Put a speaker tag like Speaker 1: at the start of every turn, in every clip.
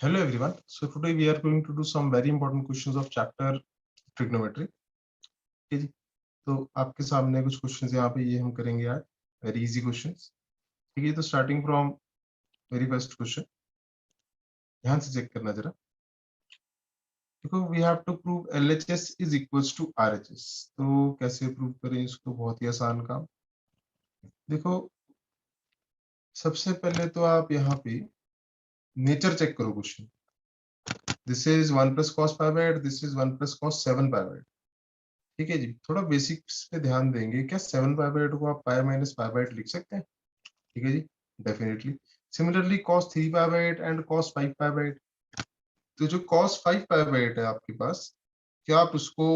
Speaker 1: Hello everyone. So today we are going to do some very important questions of chapter trigonometry. ठीक है जी. तो आपके सामने कुछ क्वेश्चंस यहाँ पे ये हम करेंगे यार. Very easy questions. ठीक है. तो starting from very first question. ध्यान से चेक करना जरा. देखो we have to prove LHS is equals to RHS. तो कैसे प्रूव करें इसको? बहुत ही आसान काम. देखो सबसे पहले तो आप यहाँ पे नेचर चेक करो question. This is 1 plus cos pi by 8. This is 1 plus cos 7 pi by 8. ठीक है जी. थोड़ा बेसिक्स पे ध्यान देंगे. क्या 7 पाई बाई 8 को आप पाई माइनस पाई बाई 8 लिख सकते हैं? ठीक है जी, definitely. Similarly cos 3 pi by 8 and cos 5 pi by 8. तो जो cos 5 पाई बाई 8 है आपके पास, क्या आप उसको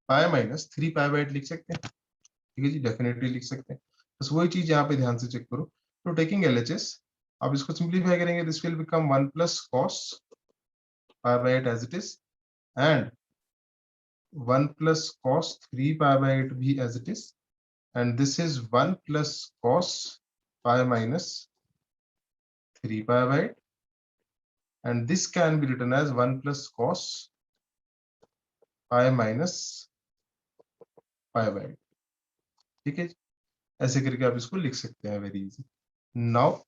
Speaker 1: पाई माइनस 3 पाई बाई 8 लिख सकते हैं? ठीक है जी, डेफिनेटली लिख सकते हैं. बस वही चीज यहाँ पे ध्यान से चेक करो. तो टेकिंग LHS आप इसको सिंप्लीफाई करेंगे. This will become 1 plus cos pi by 8 as it is and 1 plus cos 3 pi by 8 भी as it is, and this is 1 plus cos pi minus 3 pi by 8, and this can be written as 1 plus cos pi minus pi by 8. ठीक है, ऐसे करके आप इसको लिख सकते हैं. Very easy. नाउ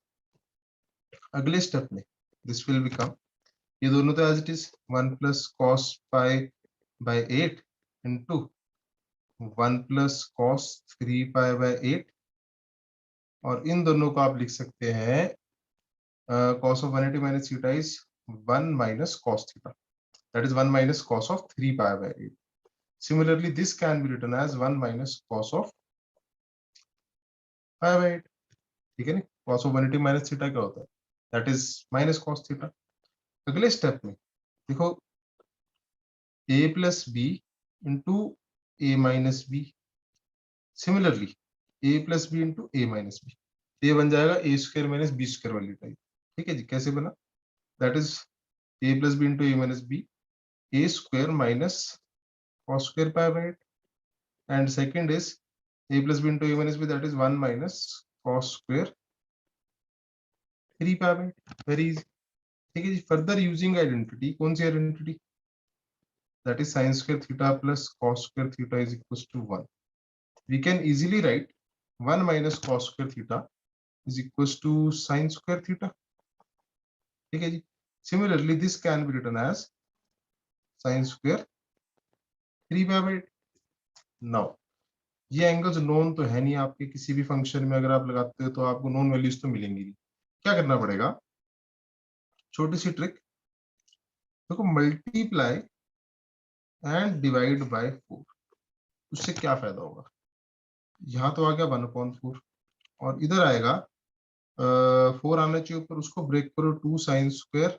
Speaker 1: अगले स्टेप में दिस विल बिकम, ये दोनों तो as it is 1 plus cos pi by 8 into 1 plus cos 3 pi by 8, और इन दोनों को आप लिख सकते हैं cos of 180 minus theta is 1 minus cos theta. That is 1 minus cos of 3 pi by 8. Similarly, this can be written as 1 minus cos of pi by 8. ठीक है ना? cos of 180 minus theta क्या होता है? That is minus cos theta. अगले step में देखो a plus b into a minus b. Similarly, a plus b into a minus b. ये बन जाएगा a square minus b square वाली टाइप. ठीक है जी. कैसे बना? That is a plus b into a minus b, a square minus cos square pi by 8, and second is a plus b into a minus b, that is 1 minus cos square 3 pi by 8. Very easy. ठीक है जी. Further using identity. कौन सी identity? that is sin square theta plus cos square theta is equals to 1. We can easily write 1 minus cos square theta is equals to sin square theta. ठीक है जी. Similarly, this can be written as sin square 3 pi by 8. Now ये angles known तो है नहीं आपके. किसी भी function में अगर आप लगाते हो तो आपको नोन वैल्यूज तो मिलेंगी नहीं. क्या करना पड़ेगा? छोटी सी ट्रिक. देखो मल्टीप्लाई एंड डिवाइड बाय 4. उससे क्या फायदा होगा? यहाँ तो आ गया 1/4 और इधर आएगा 4 आना चाहिए ऊपर. उसको ब्रेक करो 2 sine square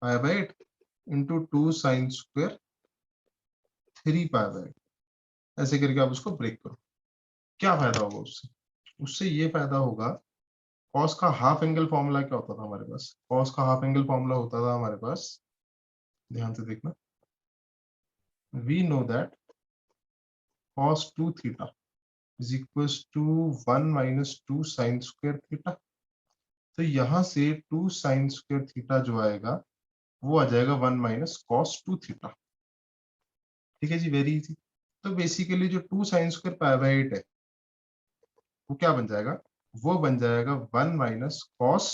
Speaker 1: pi by 8 into 2 sine square 3 pi bye 8. ऐसे करके आप उसको ब्रेक करो. क्या फायदा होगा उससे? उससे ये फायदा होगा, कॉस का हाफ एंगल फॉर्मूला क्या होता था हमारे पास? कॉस का हाफ एंगल फॉर्मूला होता था हमारे पास, ध्यान से देखना. We know that cos 2 theta is equals to 1 minus 2 sin square theta. तो यहां से 2 sin square थीटा जो आएगा वो आ जाएगा 1 minus cos 2 थीटा. ठीक है जी. Very easy. तो बेसिकली जो 2 sin square पाई बाय 8 है वो क्या बन जाएगा? वो बन जाएगा 1 minus cos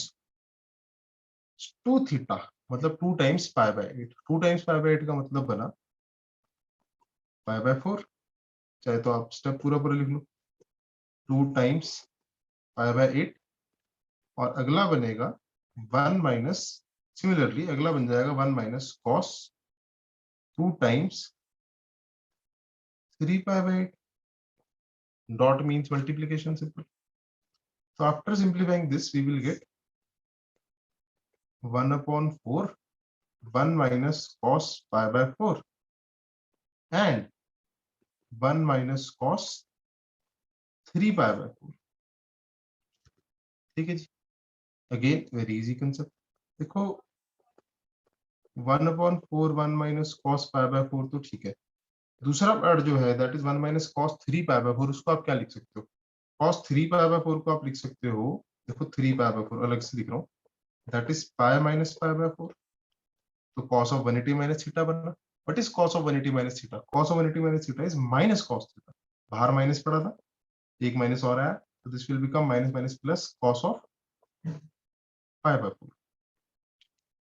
Speaker 1: 2 थीटा, मतलब 2 times pi by 8. 2 times pi by 8 का मतलब बना पाई बाय 4. चाहे तो आप स्टेप पूरा पूरा लिख लो. 2 times पाई बाय 8 और अगला बनेगा 1 माइनस, सिमिलरली अगला बन जाएगा 1 minus cos 2 times 3 pi bye 8. Dot means multiplication simple. So after simplifying this, we will get 1/4 1 minus cos pi by 4 and 1 minus cos 3 pi by 4. ठीक है जी. Again very easy concept. देखो 1/4 1 minus cos pi by 4 तो ठीक है. दूसरा part जो है that is 1 minus cos 3 pi by 4. उसको आप क्या लिख सकते हो? cos 3 pi by 4 को आप लिख सकते हो, देखो 3 pi by 4 अलग से लिख रहा हूँ. That is pi minus pi by 4। तो cos of 180 minus theta बनना। What is cos of 180 minus theta? Cos of 180 minus theta is minus cos theta। बाहर माइनस पड़ा था, एक माइनस और आया, तो this will become minus minus plus cos of pi by 4।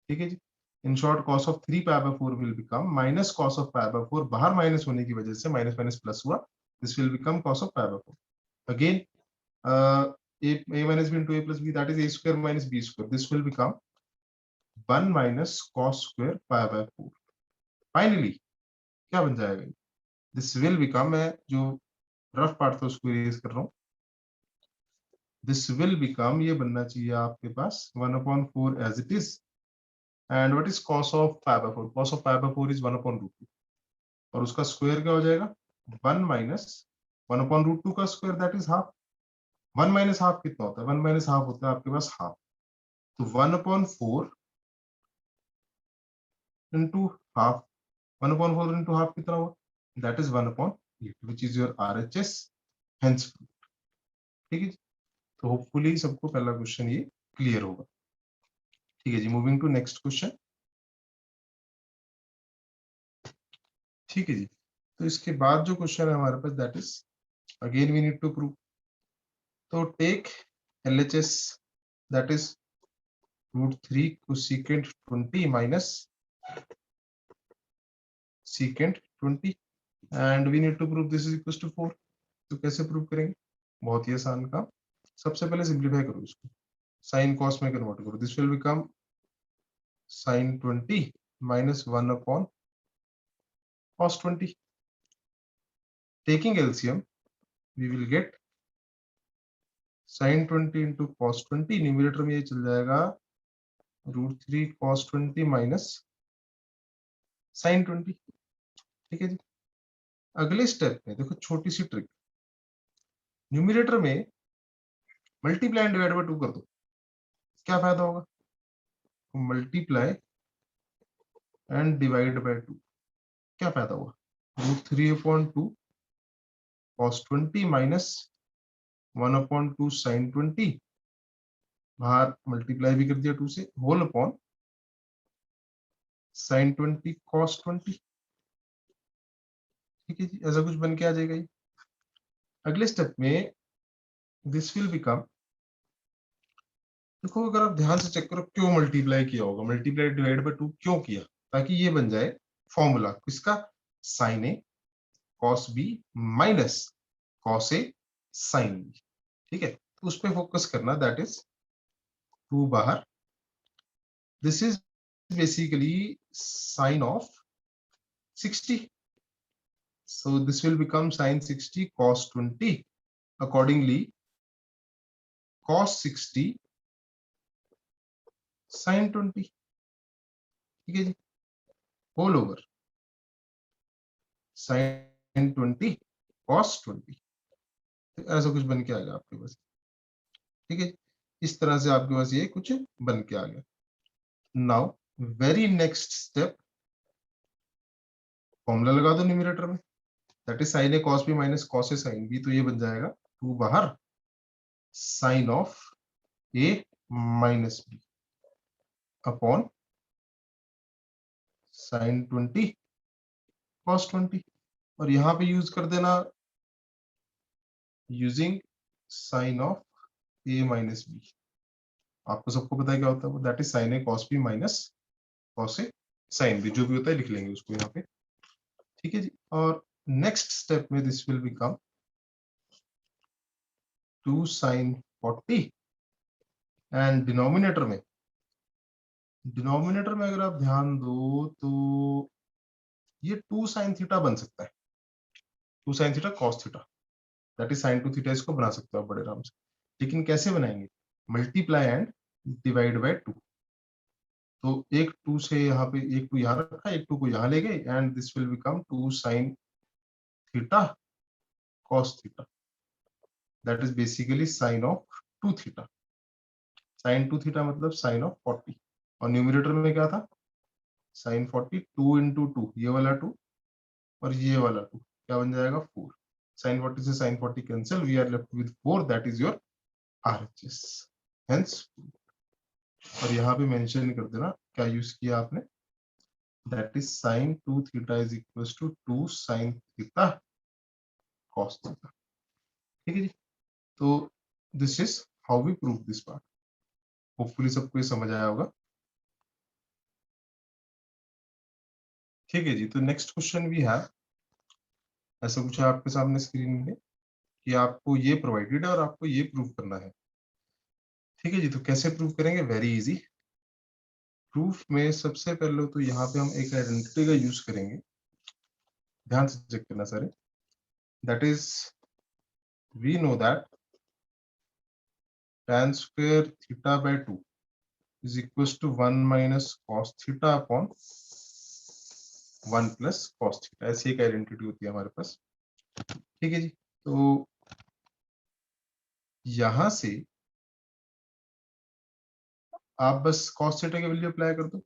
Speaker 1: ठीक है जी। In short cos of 3 pi by 4 will become minus cos of pi by 4। बाहर माइनस होने की वजह से माइनस माइनस प्लस हुआ, this will become cos of pi by 4। Again a minus b into a plus b, that is a square minus b square, this will become 1 minus cos square pi by 4। Finally क्या बन जाएगा? This will become, मैं जो rough part था उसको erase कर रहा हूँ, दिस विल बिकम, ये बनना चाहिए आपके पास 1/4 as it is. And what is cos of pi by 4? Cos of pi by 4 is 1/√2, और उसका स्क्वायर क्या हो जाएगा? 1 minus 1/√2 का square, that is half. 1 minus half कितना होता है? 1 माइनस हाफ होता है आपके पास हाफ। तो 1/4 into half, 1/4 into half कितना हुआ? That is 1/8, which is your RHS, hence। ठीक है जी। तो होपफुली सबको पहला क्वेश्चन ये क्लियर होगा। ठीक है जी, मूविंग टू नेक्स्ट क्वेश्चन। ठीक है जी। तो इसके बाद जो क्वेश्चन है हमारे पास, that is again we need to prove. तो take LHS, that is √3 cosecant 20 minus secant 20, and we need to prove this is equal to 4। तो कैसे प्रूव करेंगे? बहुत ही आसान काम। सबसे पहले सिंप्लीफाई करो इसको, साइन कॉस में कन्वर्ट करो, this will become sin 20 minus 1 upon cos 20। Taking LCM, we will get sin 20 into cos 20, numerator में ये चल जाएगा √3 cos 20 minus sin 20। ठीक है जी। अगले स्टेप में देखो, छोटी सी ट्रिक, न्यूमरेटर में मल्टीप्लाई एंड डिवाइड बाय 2 कर दो। क्या फायदा होगा? मल्टीप्लाई एंड डिवाइड बाय 2, क्या फायदा हुआ? √3/2 cos 20 minus 1/2 sin 20, बाहर मल्टीप्लाई भी कर दिया 2 से, होल अपॉन sin 20 cos 20। ठीक है जी, ऐसा कुछ बन के आ जाएगा ये। अगले स्टेप में दिस विल बिकम, देखो अगर आप ध्यान से चेक करो क्यों मल्टीप्लाई किया होगा, मल्टीप्लाई डिवाइड बाय 2 क्यों किया? ताकि ये बन जाए फॉर्मूला किसका? sin a cos b minus cos a sin b। ठीक है, तो उस पर फोकस करना, दैट इज 2 बाहर, this is basically sin of 60। so this will become sin 60 cos 20, accordingly cos 60 sin 20। ठीक है जी, होल ओवर sin 20 cos 20। तो ऐसा कुछ बन के आ गया आपके पास। ठीक है, इस तरह से आपके पास ये कुछ बन के आ गया। Now very next step, formula लगा दो न्यूमरेटर में, that is sin a cos b minus cos a sin b। तो ये बन जाएगा 2 बाहर sin of a minus b upon sin 20 cos 20, और यहाँ पे यूज कर देना using sin of a minus b। आपको सबको पता है क्या होता है वो, that is sin a cos b minus cos a sin b, जो भी होता है लिख लेंगे उसको यहाँ पे। ठीक है जी, और नेक्स्ट स्टेप में this will become 2 sin 40, and denominator में अगर आप ध्यान दो तो ये 2 sin थीटा बन सकता है, 2 sin theta cos theta, that is sin 2 theta, इसको बना सकते हो आप बड़े आराम से। लेकिन कैसे बनाएंगे? Multiply and divide by 2। तो एक 2 से यहाँ पे, एक 2 यहाँ रखा, एक 2 को यहाँ ले गए, and this will become 2 sin theta cos theta, that is basically sin of 2 theta. sin 2 theta मतलब sin of 40, और न्यूमरेटर में क्या था? sin 40, 2 into 2, ये वाला 2 और ये वाला 2, क्या बन जाएगा? 4। sin 40 से sin 40 cancel, we are left with 4, that is your RHS, hence और यहाँ पे मेंशन कर देना क्या यूज किया आपने, that is sin 2 theta is equal to 2 sin theta cos theta. ठीक है जी, तो this is how we prove this part. Hopefully सबको ये समझ आया होगा। ठीक है जी, तो नेक्स्ट क्वेश्चन वी हैव, ऐसा कुछ है आपके सामने स्क्रीन में कि आपको ये प्रोवाइडेड है और आपको ये प्रूव करना है। ठीक है जी, तो कैसे प्रूव करेंगे, वेरी इजी। प्रूफ में सबसे पहले तो यहाँ पे हम एक आइडेंटिटी का यूज करेंगे, ध्यान से चेक करना सारे, that is we know that tan square theta by 2 is equals to 1 minus cos theta upon 1 plus cos theta। ऐसी एक आइडेंटिटी होती है हमारे पास। ठीक है जी, तो यहां से आप बस cos theta की वैल्यू अप्लाई कर दो,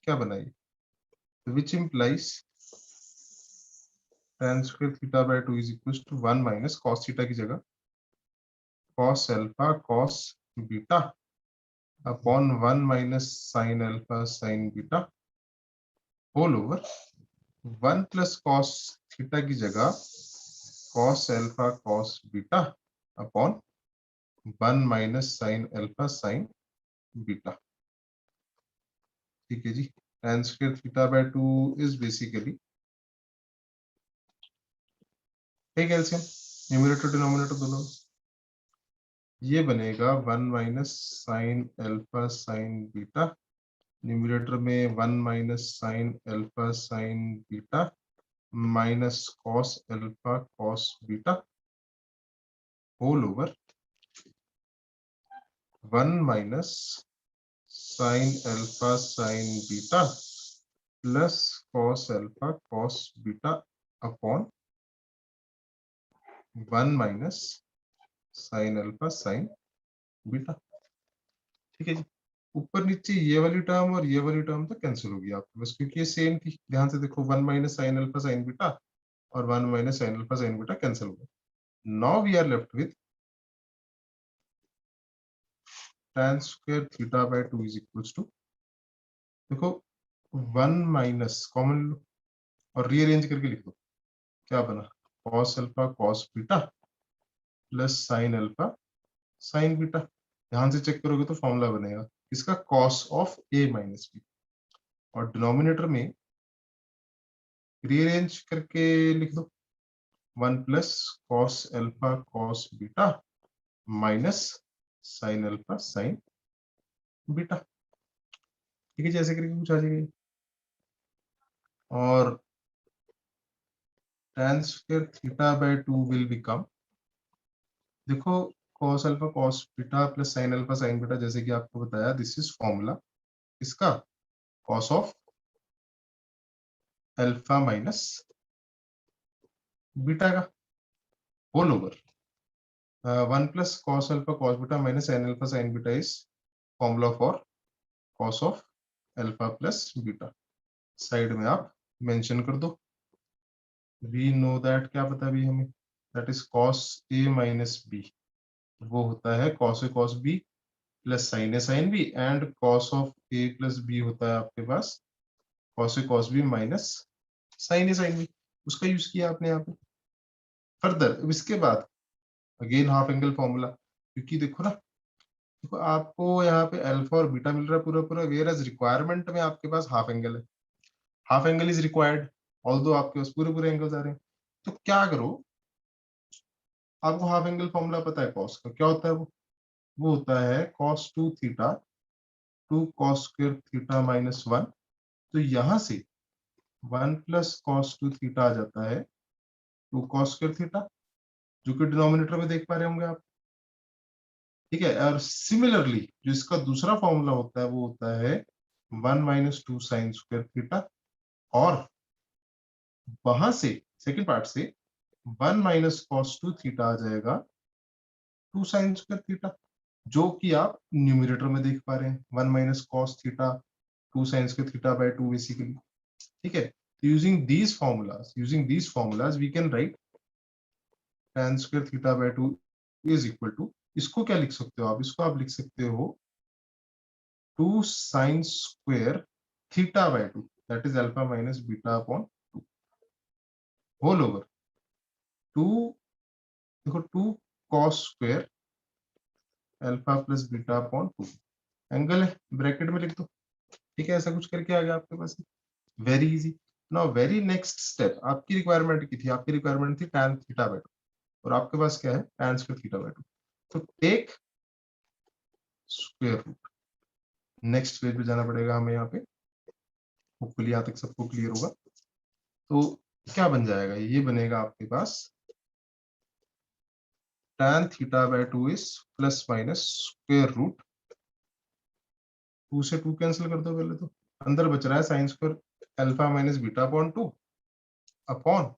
Speaker 1: क्या बनाइए, which implies tan square theta by 2 is equals to 1 minus cos theta की जगह cos alpha cos beta upon 1 minus sine alpha sine beta whole over 1 plus cos theta की जगह cos alpha cos beta upon 1 minus sine alpha sine beta. ठीक है जी, tan square theta by 2 is basically एक LCM, numerator denominator दोनों, ये बनेगा 1 minus sine alpha sine beta, numerator में 1 minus sine alpha sine beta minus cos alpha cos beta whole over 1 minus sine alpha sine beta plus cos alpha cos beta upon 1 minus sine alpha sine beta. ठीक है जी, ऊपर नीचे ये वाली term और ये वाली टर्म तो कैंसिल होगी आपके पास, क्योंकि ये सेम थी। ध्यान से देखो, 1 minus sine alpha sine beta और 1 minus sine alpha sine beta cancel हो गया। Now we are left with tan square theta by 2 is equals to, देखो 1 माइनस कॉमन लो और रीअरेंज करके लिख दो, क्या बना, cos alpha cos beta plus sine alpha sine beta. ध्यान से चेक करोगे तो फॉर्मूला बनेगा इसका cos of a minus b, और डिनोमिनेटर में रीअरेंज करके लिख दो 1 plus cos alpha cos beta minus sine alpha sine beta. ठीक है, जैसे करके कुछ आ जाएगा। और tan square theta by 2 will become, देखो cos alpha cos beta plus sine alpha sine beta, जैसे कि आपको बताया दिस इज फॉर्मूला इसका cos of alpha minus beta का whole over 1 plus cos alpha cos beta minus sine alpha sine beta is formula for cos of alpha plus beta. Side में आप mention कर दो, वी नो दैट, क्या पता भी हमें, that is cos a minus b, वो होता है cos a cos b plus sine A sine b, and cos of a plus b होता है आपके पास cos a cos b minus sine A sine b, उसका यूज किया आपने यहाँ पे। फर्दर इसके बाद अगेन हाफ एंगल फॉर्मूला, क्योंकि देखो ना, देखो आपको यहाँ पे अल्फा और बीटा मिल रहा है पूरा पूरा, वेयर एज रिक्वायरमेंट में आपके पास हाफ एंगल है, half angle is required, although आपके पास पूरे पूरे एंगल्स आ रहे हैं। तो क्या करो, आपको हाफ एंगल फॉर्मूला पता है कॉस का, क्या होता है वो होता है cos 2 theta 2 cos square theta minus 1। तो यहाँ से 1 प्लस cos 2 थीटा आ जाता है 2 cos स्क्वायर थीटा, जो कि डिनोमिनेटर में देख पा रहे होंगे आप। ठीक है, और सिमिलरली जो इसका दूसरा फॉर्मूला होता है वो होता है 1 माइनस 2 साइन स्क्वायर थीटा, और वहां से सेकेंड पार्ट से 1 माइनस कॉस 2 थीटा आ जाएगा 2 साइन स्क्वायर थीटा, जो कि आप न्यूमरेटर में देख पा रहे हैं 1 minus cos theta 2 sine square theta by 2 basically. ठीक है, तो using these formulas we can write tan square theta by 2 is equal to, इसको क्या लिख सकते हो आप, इसको आप लिख सकते हो 2 sin square theta by 2, that is alpha minus beta upon 2, whole over 2, देखो 2 cos square alpha plus beta upon 2, angle है ब्रैकेट में लिख दो, ठीक है। ऐसा कुछ करके आ गया आपके पास, very easy. Now very next step, आपकी रिक्वायरमेंट की थी, आपकी रिक्वायरमेंट थी tan थीटा बाय 2, और आपके पास क्या है tan स्क्वायर थीटा बाय 2, तो take square root. Next page पे जाना पड़ेगा हमें, यहाँ पे होपफुली यहाँ तक सबको क्लियर होगा। तो क्या बन जाएगा, ये बनेगा आपके पास tan theta by 2 is plus minus square root, 2 से 2 कैंसिल कर दो पहले, तो अंदर बच रहा है sine square alpha minus beta upon 2 upon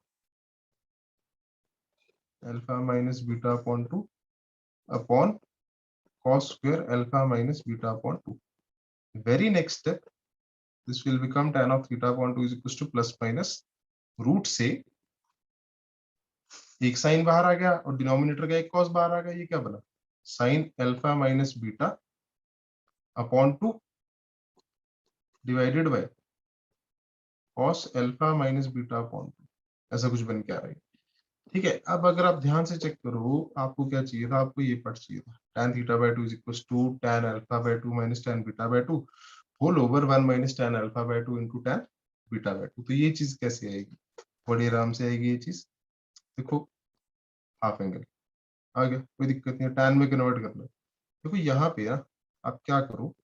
Speaker 1: alpha minus beta upon 2 upon cos square alpha minus beta upon 2. Very next step, this will become tan of theta upon 2 is equals to plus minus root से एक sign बाहर आ गया और denominator का एक cos बाहर आ गया, ये क्या बना sine alpha minus beta upon 2 divided by cos alpha minus beta upon 2, ऐसा कुछ बन के आ रहा है, ठीक है। अब अगर आप ध्यान से चेक करो, आपको क्या चाहिए था, आपको ये पार्ट चाहिए था, tan theta by 2 is equals to tan alpha by 2 minus tan beta by 2 whole over 1 minus tan alpha by 2 into tan beta by 2। तो ये चीज कैसे आएगी, बड़ी आराम से आएगी ये चीज, देखो हाफ एंगल आ गया, कोई दिक्कत नहीं है, tan में कन्वर्ट करना है। देखो यहाँ पे ना आप क्या करो,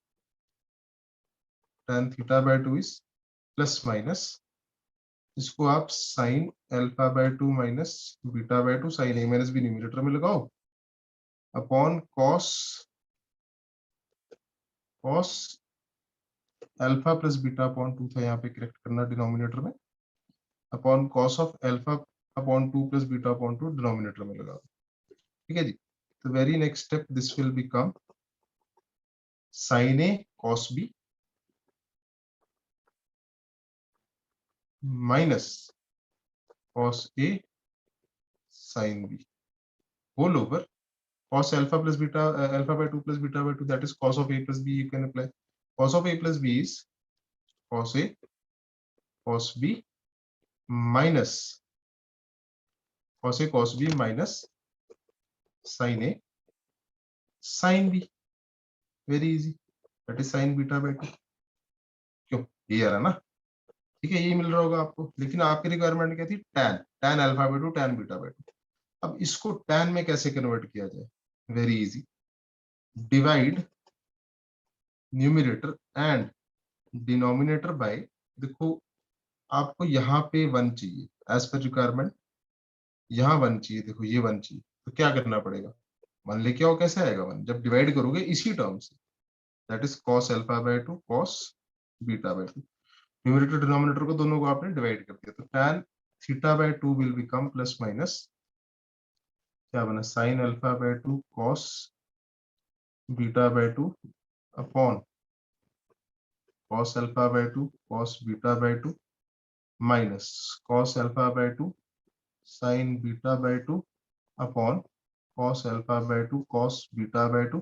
Speaker 1: tan theta by 2 is plus minus, इसको आप sine alpha by 2 minus beta by 2, sine a minus b numerator में लगाओ upon cos alpha plus beta upon 2 था, यहाँ पे करेक्ट करना डिनोमिनेटर में, upon cos of alpha upon 2 plus beta upon 2 denominator में लगाओ, ठीक है जी। तो very next step, this will become sine a cos b minus cos a sine b whole over cos alpha plus beta alpha by 2 plus beta by 2, that is cos of a plus b, you can apply cos of a plus b is cos a cos b minus cos a cos b minus sin a sin b, very easy, that is sin beta by 2, क्यों ये आ रहा ना, ठीक है, ये मिल रहा होगा आपको। लेकिन आपकी रिक्वायरमेंट क्या थी, tan alpha by 2 tan beta by 2। अब इसको tan में कैसे कन्वर्ट किया जाए, very easy, divide numerator and denominator by, देखो आपको यहाँ पे 1 चाहिए एज पर रिक्वायरमेंट, यहाँ 1 चाहिए, देखो ये 1 चाहिए, तो क्या करना पड़ेगा, 1 लेके आओ, कैसे आएगा 1, जब डिवाइड करोगे इसी टर्म से, that is cos alpha by 2 cos beta by 2, numerator denominator को दोनों को आपने डिवाइड कर दिया, तो tan theta by 2 will become plus minus क्या बना sin alpha by 2 cos beta by 2 upon cos alpha by 2 cos beta by 2 minus cos alpha by 2 sin beta by 2 upon cos alpha by 2 cos beta by 2,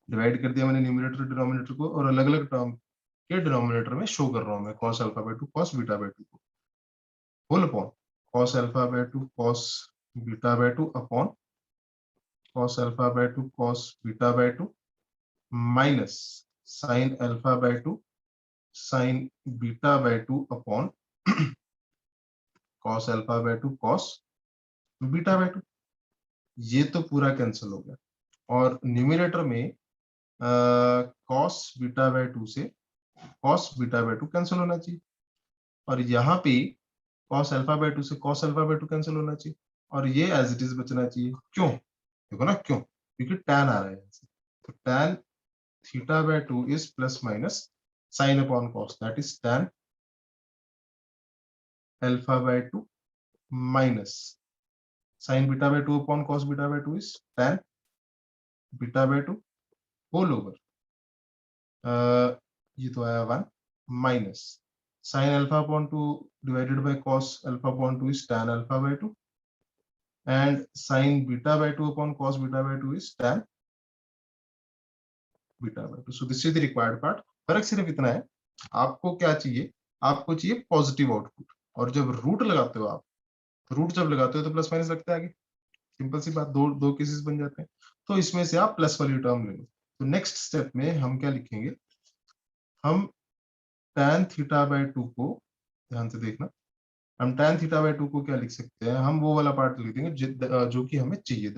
Speaker 1: divide कर दिया मैंने numerator denominator को, और अलग अलग term के denominator में show कर रहा हूं मैं cos alpha by 2 cos beta by 2 को, whole upon cos alpha by 2 cos beta by 2 upon cos alpha by 2 cos beta by 2 minus sin alpha by 2 sin beta by 2 upon cos alpha by 2 cos beta by 2, ये तो पूरा cancel हो गया, और numerator में cos beta by 2 से cos beta by 2 cancel होना चाहिए, और यहाँ पे cos अल्फा बाय 2 से cos अल्फा बाय 2 कैंसिल होना चाहिए, और ये एज इट इज बचना चाहिए, क्यों, देखो ना क्यों, क्योंकि tan आ रहा है, तो tan theta by 2 is plus minus sine upon cos, that is tan alpha by 2 minus sine beta by 2 upon cos beta by 2 is tan beta by 2 whole over ये तो आया 1 minus sine alpha upon 2 divided by cos alpha upon 2 is tan alpha by 2 and sin beta by 2 upon cos beta by 2 is tan beta by 2. So this is the required part. फर्क सिर्फ इतना है, आपको क्या चाहिए, आपको चाहिए positive output, और जब रूट लगाते हो आप, रूट जब लगाते हो तो प्लस माइनस लगता है आगे, सिंपल सी बात, दो दो केसेस बन जाते हैं। तो इसमें से आप प्लस वाली टर्म ले लो। तो नेक्स्ट स्टेप में हम क्या लिखेंगे, हम tan थीटा बाय 2 को, ध्यान से देखना, हम tan थीटा बाय 2 को क्या लिख सकते हैं, हम वो वाला पार्ट लिख देंगे जो कि हमें चाहिए,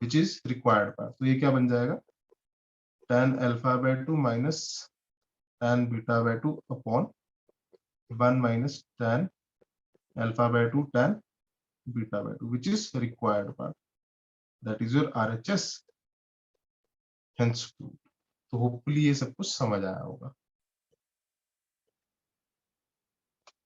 Speaker 1: विच इज रिक्वायर्ड पार्ट। तो ये क्या बन जाएगा, tan alpha by 2 minus tan beta by 2 upon 1 minus tan alpha by 2 tan beta by 2 which is required part, that is your RHS, hence proved. तो होपफुली ये सब कुछ समझ आया होगा।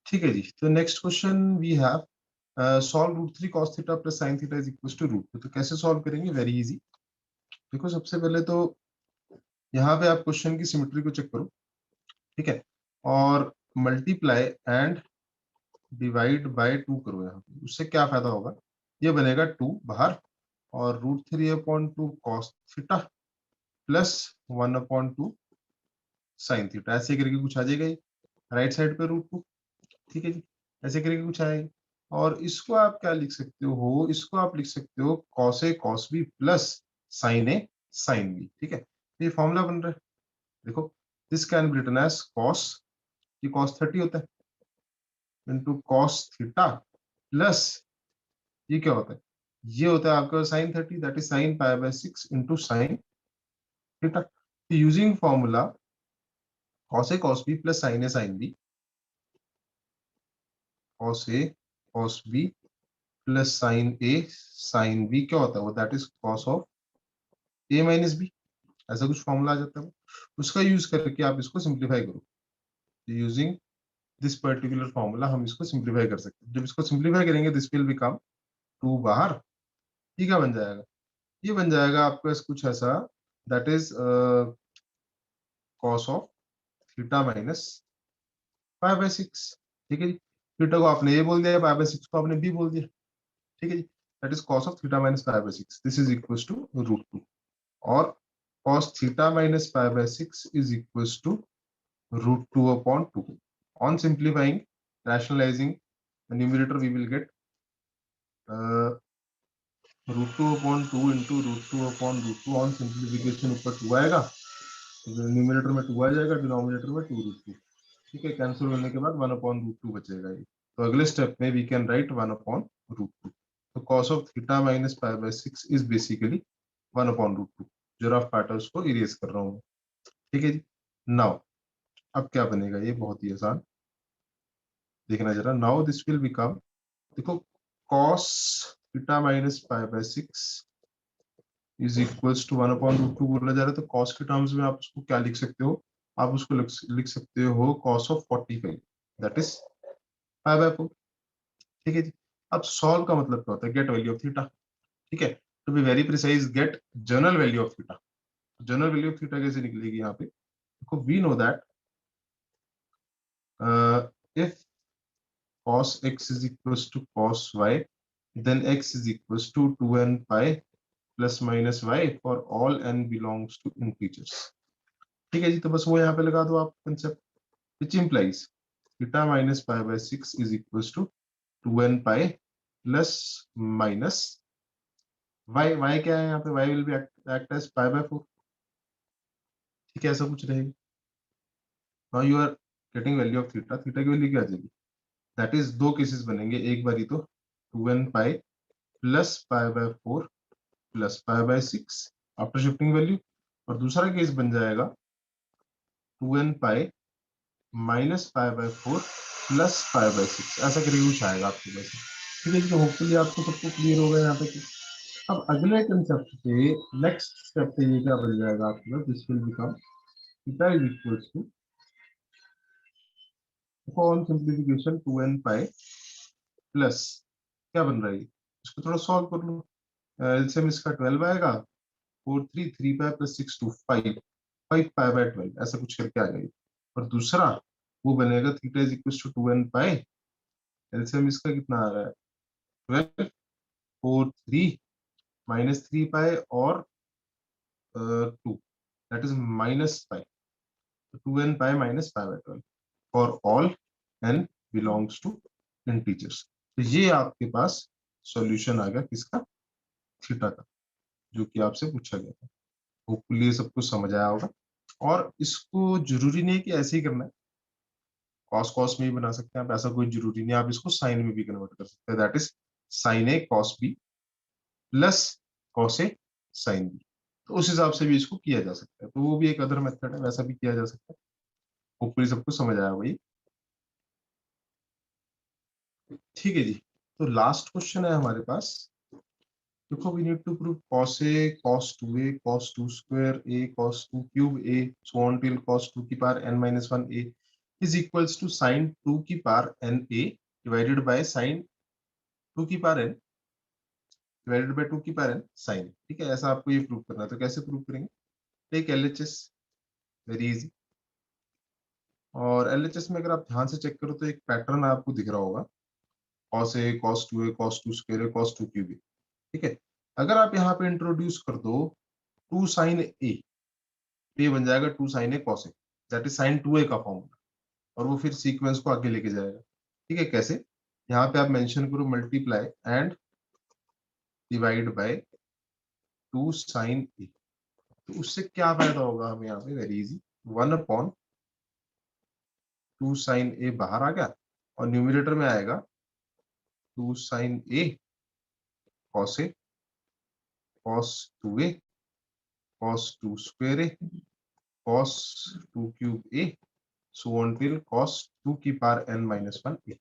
Speaker 1: ठीक है जी, तो next question we have solve root 3 cos theta plus sin theta is equal to root. तो कैसे सॉल्व करेंगे, वेरी इजी। देखो सबसे पहले तो यहाँ पे आप क्वेश्चन की सिमेट्री को चेक करो, ठीक है, और मल्टीप्लाई एंड डिवाइड बाय 2 करो यहाँ पे। उससे क्या फायदा होगा, ये बनेगा 2 बाहर, और root 3 upon 2 cos theta plus 1 upon 2 sin theta, ऐसे करके कुछ आ जाएगा ये राइट साइड पे रूट 2। ठीक है जी, ऐसे करके कुछ आएगा। और इसको आप क्या लिख सकते हो, इसको आप लिख सकते हो cos A cos B plus sin A sin B। ठीक है, ये फॉर्मूला बन रहा है, देखो, this can be written as cos, ये cos 30 होता है, इंटू cos थीटा प्लस, ये क्या होता है, ये होता है आपका sin 30, that is sin pi by 6 into sin theta. Using formula cos A cos B plus sin A sin B, cos A cos B plus sin A sin B क्या होता है वो, that is cos of A minus B, ऐसा कुछ formula आ जाता है। उसका use करके आप इसको सिंप्लीफाई करो, यूजिंग दिस पर्टिकुलर फॉर्मूला हम इसको सिंप्लीफाई कर सकते हैं। जब इसको सिंप्लीफाई करेंगे दिस विल बिकम 2 बाहर, ये क्या बन जाएगा, ये बन जाएगा आपका कुछ ऐसा, that is cos of theta minus pi by 6। ठीक है जी, थीटा को आपने ए बोल दिया, पाई बाय 6 को आपने बी बोल दिया। ठीक है जी, that is cos of theta minus pi by 6, this is equal to root 2, और cos theta minus pi by 6 is equals to root 2 upon 2. On simplifying, rationalizing the numerator, we will get root 2 upon 2 into root 2 upon root 2. On simplification ऊपर 2 आएगा, numerator में 2 आ जाएगा, denominator में 2 root 2। ठीक है, cancel होने के बाद 1 अपॉन रूट 2 बचेगा ये। तो अगले स्टेप में we can write 1 upon root 2। तो cos of theta minus pi by 6 is basically 1 upon root 2। जो रफ पार्ट है उसको इरेज कर रहा हूँ। ठीक है जी, नाउ अब क्या बनेगा, ये बहुत ही आसान, देखना जरा। नाउ दिस विल बिकम, देखो, cos theta minus pi by 6 is equals to 1 upon root 2 बोला जा रहा है। तो cos के टर्म्स में आप उसको क्या लिख सकते हो, आप उसको लिख सकते हो cos of 45, that is pi by 4। ठीक है जी, अब सॉल्व का मतलब क्या होता है, गेट वैल्यू ऑफ थीटा। ठीक है, to be very precise, get general value of theta. General value of theta कैसे निकलेगी यहाँ पे, देखो, we know that if cos x is equals to cos y, then x is equals to 2n pi plus minus y for all n belongs to integers। ठीक है जी, तो बस वो यहाँ पे लगा दो आप concept, which implies theta minus pi by 6 is equals to 2n pi plus minus y। y क्या है यहाँ पे, y will be act as pi by 4। ठीक है, ऐसा कुछ रहेगा। now you are getting value of theta, theta की वैल्यू क्या आ जाएगी, दैट इज दो केसेस बनेंगे, एक बारी तो 2n pi plus pi by 4 plus pi by 6 after shifting value, और दूसरा केस बन जाएगा 2n pi minus pi by 4 plus pi by 6, ऐसा करके कुछ आएगा आपके पास। ठीक है, तो होपफुली आपको सबको क्लियर होगा यहाँ पे। अब अगले कंसेप्ट पे, नेक्स्ट स्टेप पे ये क्या बन जाएगा आपके पास, this will become theta is equals to, on simplification 2n pi plus, क्या बन रहा है, इसको थोड़ा सॉल्व कर लो। एलसीएम इसका 12 आएगा, 4 3 3 पाई प्लस 6 2 5 5 पाई बाय 12, ऐसा कुछ करके आ गई। और दूसरा वो बनेगा theta is equal to 2n pi, LCM इसका कितना आ रहा है 12, 4 3 माइनस 3 पाई और 2, that is minus pi. 2n pi minus pi by 12 for all n belongs to integers. तो ये आपके पास सॉल्यूशन आ गया किसका, थीटा का, जो कि आपसे पूछा गया था। होपफुली ये सब कुछ समझ आया होगा। और इसको जरूरी नहीं है कि ऐसे ही करना है, कॉस कॉस में ही बना सकते हैं आप, ऐसा कोई जरूरी नहीं, आप इसको साइन में भी कन्वर्ट कर सकते हैं, that is sine a cos b plus cos a sine b. तो उस हिसाब से भी इसको किया जा सकता है, तो वो भी एक अदर मेथड है, वैसा भी किया जा सकता है। होपफुली सबको समझ आया वही। ठीक है जी, तो लास्ट क्वेश्चन है हमारे पास। देखो, we need to prove cos a cos 2a cos 2 square a cos 2 cube a so on till cos 2 की power n minus 1 a is equals to sin 2 की power n a divided by sin 2 की power n divided by 2 की power n sin। ठीक है, ऐसा आपको ये prove करना है। तो कैसे प्रूव करेंगे, टेक एलएचएस, वेरी इजी। और एलएचएस में अगर आप ध्यान से चेक करो तो एक पैटर्न आपको दिख रहा होगा, cos a cos 2a cos 2 square a cos 2 cube a। ठीक है, अगर आप यहाँ पे इंट्रोड्यूस कर दो 2 sin a, तो ये बन जाएगा 2 sin a cos a, that is sin 2a का फॉर्मूला, और वो फिर सीक्वेंस को आगे लेके जाएगा। ठीक है, कैसे, यहाँ पे आप मेंशन करो multiply and divide by 2 sin a। तो उससे क्या फायदा होगा हमें यहाँ पे, very easy, 1 upon 2 sin a बाहर आ गया, और न्यूमरेटर में आएगा 2 sin a cos a cos 2a cos 2 square a cos 2 cube a so on till cos 2 की पावर n minus 1 a।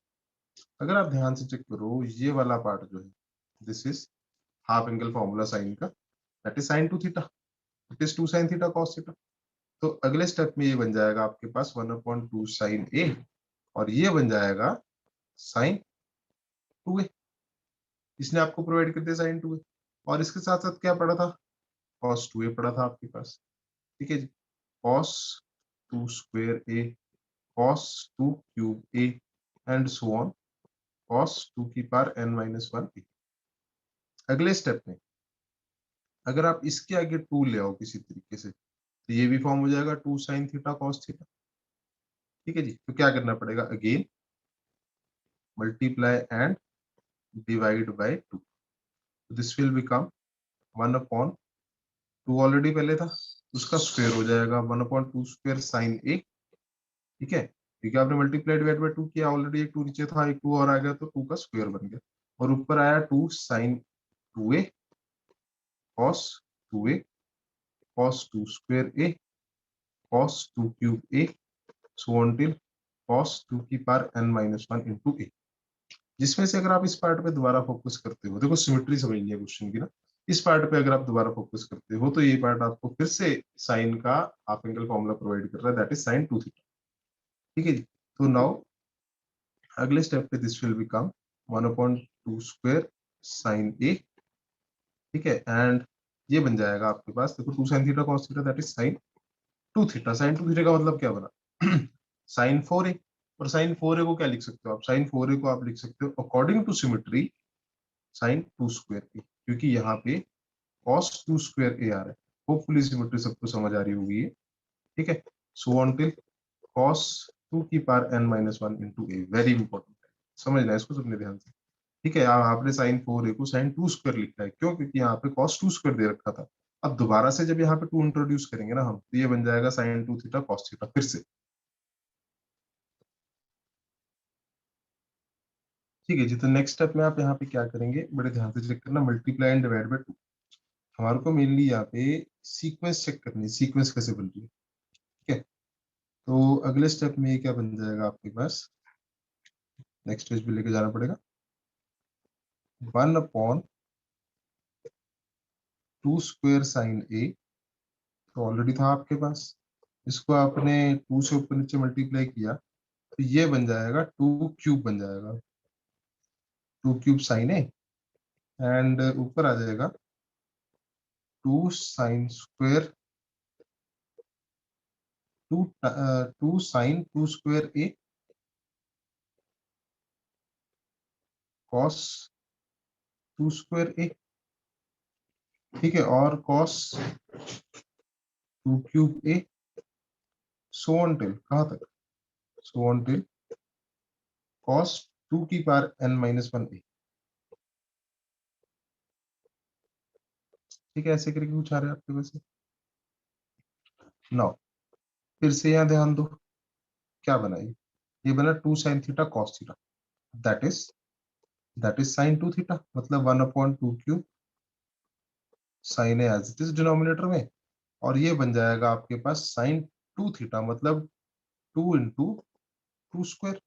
Speaker 1: अगर आप ध्यान से चेक करो, ये वाला पार्ट जो है, this is half angle formula sine का, that is sine 2 theta, it is 2 sin theta cos theta. तो अगले स्टेप में ये बन जाएगा आपके पास 1 अपॉन 2 sin a, और ये बन जाएगा sin 2a। इसने आपको प्रोवाइड कर दिया sin 2a, और इसके साथ साथ क्या पड़ा था, cos 2a पड़ा था आपके पास। ठीक है जी, cos 2 square a cos 2 cube a and so on cos 2 की पावर n minus 1 a। अगले स्टेप में अगर आप इसके आगे 2 ले आओ किसी तरीके से, तो ये भी फॉर्म हो जाएगा 2 sin थीटा cos थीटा। ठीक है जी, तो क्या करना पड़ेगा, again multiply and divide by 2, this will become 1 upon 2 already पहले था, उसका स्क्वायर हो जाएगा 1 अपॉन 2 स्क्वायर sin a। ठीक है, क्योंकि आपने मल्टीप्लाई डिवाइड बाय 2 किया, ऑलरेडी एक 2 नीचे था, एक 2 और आ गया, तो 2 का स्क्वायर बन गया, और ऊपर आया 2 sin 2a cos 2a cos 2 square a cos 2 cube a so on till cos 2 की power n minus 1 into a। जिसमें से अगर आप इस पार्ट पे दोबारा फोकस करते हो, देखो सिमेट्री समझनी है क्वेश्चन की ना, इस पार्ट पे अगर आप दोबारा फोकस करते हो तो ये पार्ट आपको फिर से साइन का हाफ एंगल फॉर्मूला प्रोवाइड कर रहा है, दैट इज साइन 2 थीटा। ठीक है जी, तो नाउ अगले स्टेप पे this will become 1 upon 2 square sine A. ठीक है, एंड ये बन जाएगा आपके पास, देखो 2 sin theta cos theta that is sine 2 theta. Sine 2 theta का मतलब क्या बना, साइन 4a। और साइन 4a को क्या लिख सकते हो आप, साइन 4a को आप लिख सकते हो according to symmetry sine 2 square A, क्योंकि यहाँ पे cos 2 स्क्वायर ए आ रहा है। होपफुली सिमेट्री सबको समझ आ रही होगी ये। ठीक है, सो ऑन टिल cos 2 की power n minus 1 into a, very important है, समझना है इसको सबने ध्यान से। ठीक है, यहाँ आपने साइन 4a को साइन 2 स्क्वायर लिखा है, क्यों, क्योंकि यहाँ पे cos 2 स्क्वायर दे रखा था। अब दोबारा से जब यहाँ पे 2 इंट्रोड्यूस करेंगे ना हम, तो ये बन जाएगा साइन 2 थीटा cos थीटा फिर से। ठीक है जी, तो नेक्स्ट स्टेप में आप यहाँ पे क्या करेंगे, बड़े ध्यान से चेक करना, मल्टीप्लाई एंड डिवाइड बाय 2। हमारे को मेनली यहाँ पे सीक्वेंस चेक करनी है, सीक्वेंस कैसे बन रही है। ठीक है, तो अगले स्टेप में ये क्या बन जाएगा आपके पास, नेक्स्ट पेज पे लेके जाना पड़ेगा, 1 अपॉन 2 स्क्वायर साइन ए, तो ऑलरेडी था आपके पास, इसको आपने 2 से ऊपर नीचे मल्टीप्लाई किया, तो ये बन जाएगा 2 क्यूब बन जाएगा, 2 क्यूब साइन ए, एंड ऊपर आ जाएगा 2 sine square 2 2 sign 2 square A cos 2 square ए। ठीक है, और cos 2 cube A so on till कहाँ तक, सो ऑन टिल cos 2 की पावर n माइनस 1a। ठीक है, ऐसे करके पूछा रहे हैं आपके वैसे। नाउ फिर से यहाँ ध्यान दो, क्या बना ये बना 2 sin theta cos theta, that is sin 2 theta, मतलब 1/2 cube sin a as it is denominator में, और ये बन जाएगा आपके पास sin 2 थीटा, मतलब 2 इंटू 2 स्क्वायर।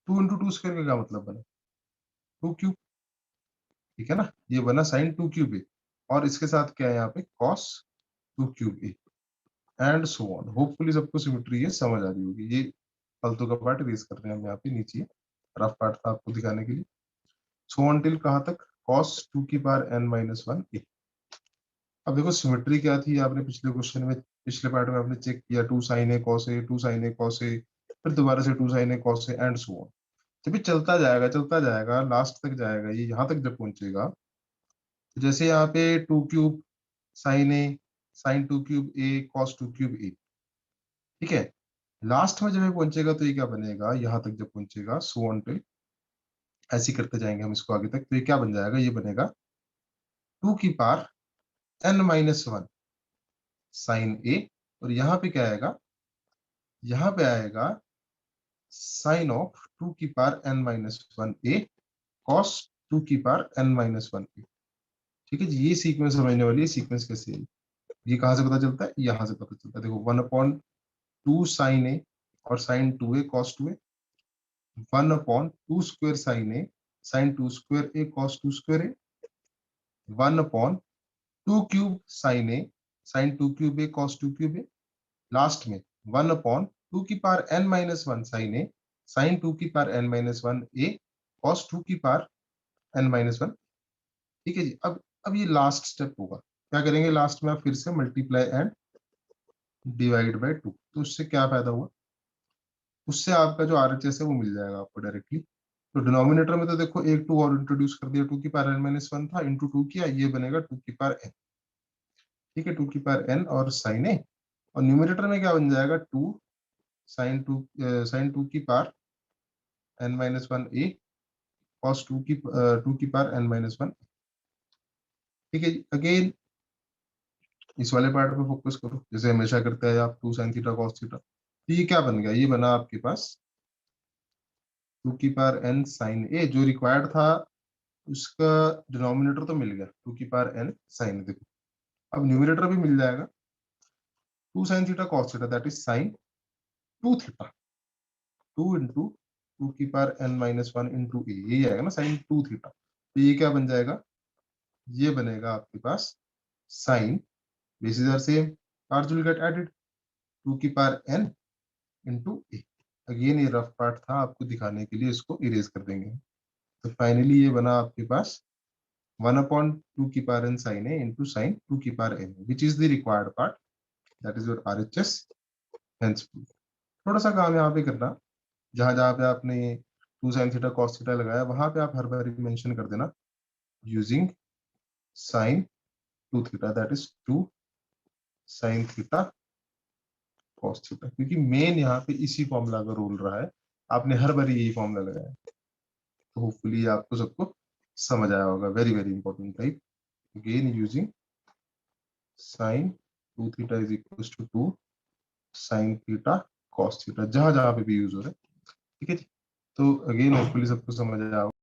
Speaker 1: 2 इंटू 2 स्क्वायर का क्या मतलब बना, 2 क्यूब। ठीक है ना, ये बना sin 2 क्यूब ए, और इसके साथ क्या है यहाँ पे cos 2 cube A, and so on. Hopefully सबको सिमेट्री ये समझ आ रही होगी। ये फालतू का पार्ट इरेज कर रहे हैं हम यहाँ पे नीचे, रफ पार्ट था आपको दिखाने के लिए। सो ऑन टिल कहाँ तक, cos 2 की पावर n माइनस 1 ए। अब देखो सिमेट्री क्या थी, आपने पिछले क्वेश्चन में, पिछले पार्ट में आपने चेक किया, 2 sin a cos a, 2 sin a cos a, फिर दोबारा से 2 sin a cos a and so on. जब ये चलता जाएगा लास्ट तक जाएगा, ये यहाँ तक जब पहुंचेगा, तो जैसे यहाँ पे 2 cube sin a, sin 2 cube a, cos 2 cube a। ठीक है, लास्ट में जब ये पहुंचेगा तो ये क्या बनेगा, यहाँ तक जब पहुंचेगा सो ऑन टिल, ऐसे ही करते जाएंगे हम इसको आगे तक, तो ये क्या बन जाएगा, ये बनेगा 2 की power n minus 1 sine A, और यहाँ पे क्या आएगा, यहाँ पे आएगा साइन ऑफ 2 की power n minus 1 A cos 2 की पावर n माइनस 1 ए। ठीक है जी, ये सीक्वेंस समझने वाली है, सीक्वेंस कैसे है, ये कहाँ से पता चलता है, यहाँ से पता चलता है। देखो 1/2 साइन ए और sine 2a cos 2a, 1/2 square sine A sine 2 square A cos 2 square A, 1/2 cube sine A sine 2 cube A cos 2 cube A, last में 1/2 की पावर n माइनस 1 साइन ए साइन 2 की power n minus 1 A cos 2 की power n minus 1। ठीक है जी, अब ये last step होगा, क्या करेंगे लास्ट में, आप फिर से मल्टीप्लाई एंड डिवाइड बाय 2। तो उससे क्या फायदा हुआ, उससे आपका जो RHS है वो मिल जाएगा आपको डायरेक्टली। तो डिनोमिनेटर में तो देखो एक 2 और इंट्रोड्यूस कर दिया, 2 की पावर n माइनस 1 था, इंटू 2 किया, ये बनेगा 2 की पावर n। ठीक है, 2 की पावर n और साइन ए, और न्यूमिनेटर में क्या बन जाएगा, 2 साइन 2 की power n minus 1 A cos 2 की पावर n माइनस 1। ठीक है, अगेन इस वाले पार्ट पे फोकस करो, जैसे हमेशा करते हैं आप, 2 साइन थीटा कॉस थीटा। तो ये क्या बन गया, ये बना आपके पास 2 की पावर n साइन ए, जो रिक्वायर्ड था उसका डिनोमिनेटर तो मिल गया, 2 की पावर n साइन। देखो अब न्यूमिनेटर भी मिल जाएगा, 2 sine theta cos theta, that is sine 2 theta, 2 into 2 की पावर n माइनस 1 इंटू ए, यही आएगा ना साइन 2 थीटा। तो ये क्या बन जाएगा, ये बनेगा आपके पास sine, bases are same, parts will get added, 2 की पावर n इंटू ए। अगेन ये रफ पार्ट था, आपको दिखाने के लिए इसको इरेज कर देंगे। तो फाइनली ये बना आपके पास 1/2 की पावर n साइन ए इंटू साइन 2 की power n, which is the required part, that is your RHS, hence proof. थोड़ा सा काम यहाँ पे करना, जहां जहां पे आपने 2 साइन थीटा कॉस थीटा लगाया, वहां पे आप हर बार मेंशन कर देना using sine 2 theta, that is 2 sine theta cos theta, क्योंकि मेन यहाँ पे इसी फॉर्मूला का रोल रहा है, आपने हर बार यही फॉर्मूला लगाया। तो होपफुली आपको सबको समझ आया होगा, very very important type. Again using sine 2 theta is equal to 2 sine theta cos theta, जहां जहां पे भी यूज हो रहा है। ठीक है जी, तो अगेन होपफुली सबको समझ आया होगा।